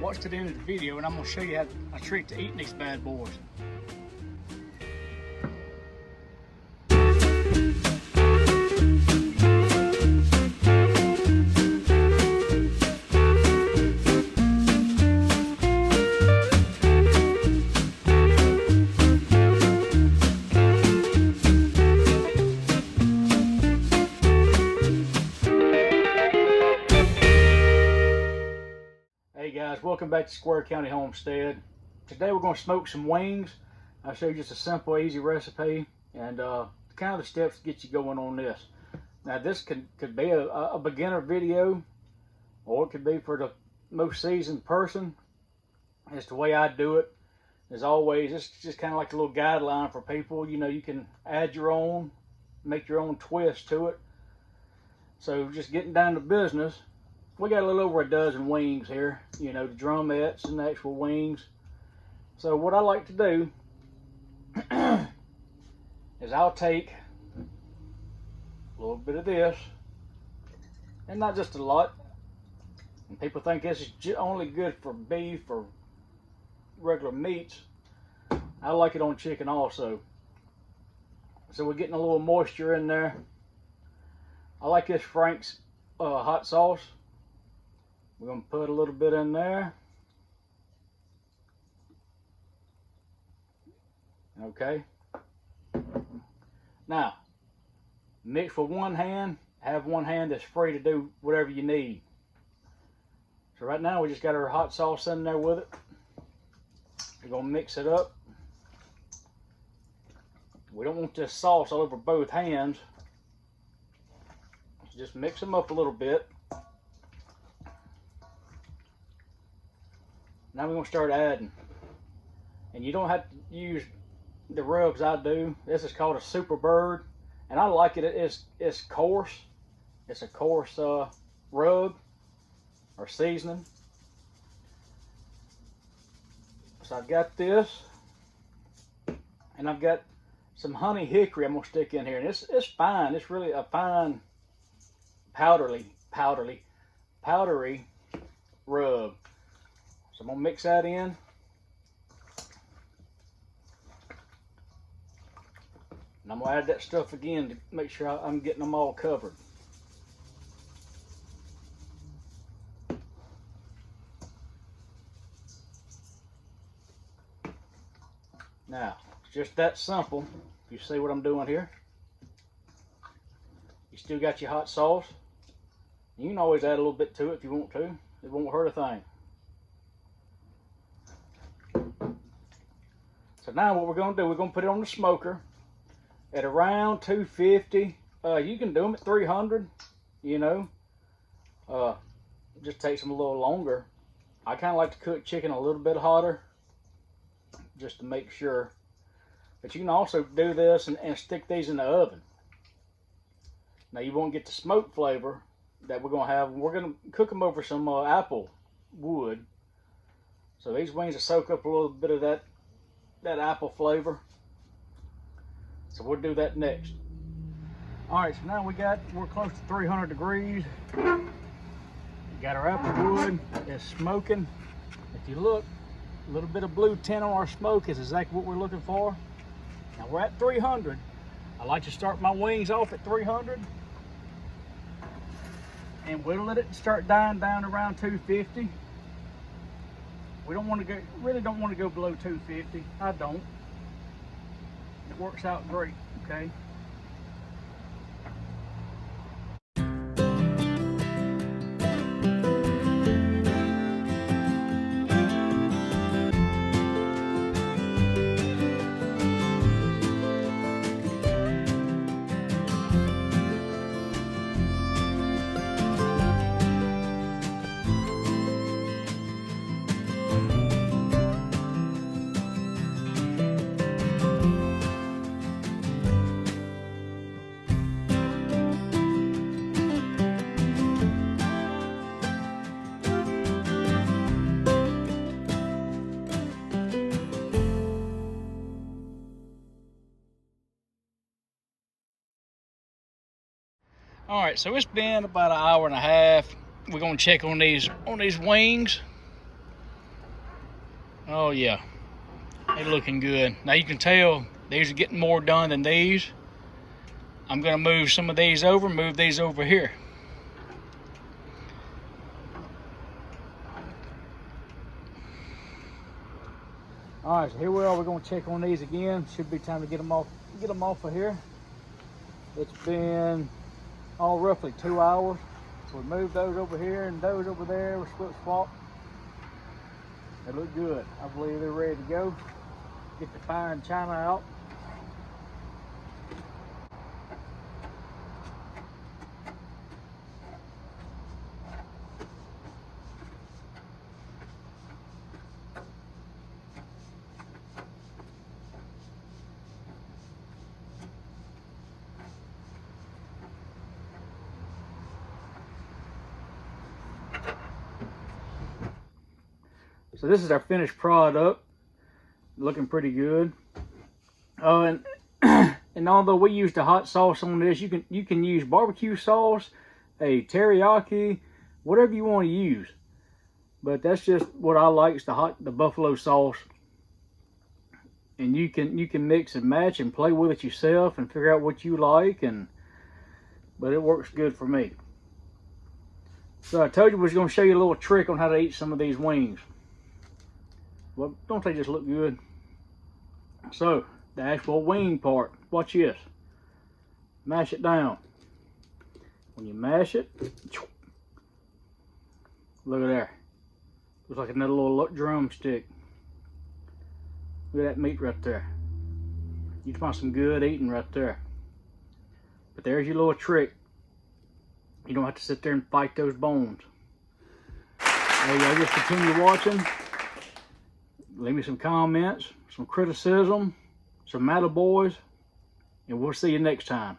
Watch to the end of the video and I'm going to show you how I treat to eating these bad boys. Hey guys, welcome back to Square County Homestead. Today we're going to smoke some wings. I'll show you just a simple, easy recipe and kind of the steps to get you going on this. Now this could be a beginner video, or it could be for the most seasoned person. It's the way I do it. As always, it's just kind of like a little guideline for people. You know, you can add your own, make your own twist to it. So just getting down to business. We got a little over a dozen wings here, you know, the drumettes and the actual wings. So what I like to do is I'll take a little bit of this, and not just a lot. And people think this is only good for beef or regular meats. I like it on chicken also. So we're getting a little moisture in there. I like this Frank's hot sauce. We're going to put a little bit in there. Okay. Now, mix with one hand. Have one hand that's free to do whatever you need. So right now we just got our hot sauce in there with it. We're going to mix it up. We don't want this sauce all over both hands. Just mix them up a little bit. Now we're going to start adding. And you don't have to use the rubs I do. This is called a Super Bird. And I like it. It's coarse. It's a coarse rub or seasoning. So I've got this. And I've got some honey hickory I'm going to stick in here. And it's fine. It's really a fine powdery rub. So I'm going to mix that in. And I'm going to add that stuff again to make sure I'm getting them all covered. Now, it's just that simple. You see what I'm doing here? You still got your hot sauce. You can always add a little bit to it if you want to. It won't hurt a thing. So now what we're going to do, we're going to put it on the smoker at around 250. You can do them at 300, you know. It just takes them a little longer. I kind of like to cook chicken a little bit hotter just to make sure. But you can also do this and stick these in the oven. Now you won't get the smoke flavor that we're going to have. We're going to cook them over some apple wood. So these wings will soak up a little bit of that apple flavor. So we'll do that next. All right, so now we're close to 300 degrees. We got our apple wood. It's smoking. If you look, a little bit of blue tint on our smoke is exactly what we're looking for. Now we're at 300. I like to start my wings off at 300. And we'll let it start dying down around 250. We don't want to go, really don't want to go below 250. I don't. It works out great, okay? All right, so it's been about an hour and a half. We're gonna check on these wings. Oh yeah, they're looking good. Now you can tell these are getting more done than these. I'm gonna move some of these over, move these over here. All right, so here we are. We're gonna check on these again. Should be time to get them off of here. It's been roughly 2 hours. So we moved those over here and those over there. We split swap. They look good. I believe they're ready to go. Get the fire and china out. So this is our finished product, looking pretty good. Oh, and and although we used a hot sauce on this, you can use barbecue sauce, a teriyaki, whatever you want to use. But that's just what I like, is the buffalo sauce. And you can mix and match and play with it yourself and figure out what you like, but it works good for me. So I told you we was going to show you a little trick on how to eat some of these wings. Well, don't they just look good? So, the actual wing part, watch this. Mash it down. When you mash it, look at there. Looks like another little drumstick. Look at that meat right there. You find some good eating right there. But there's your little trick. You don't have to sit there and fight those bones. There you go, just continue watching. Leave me some comments, some criticism, some attaboys, and we'll see you next time.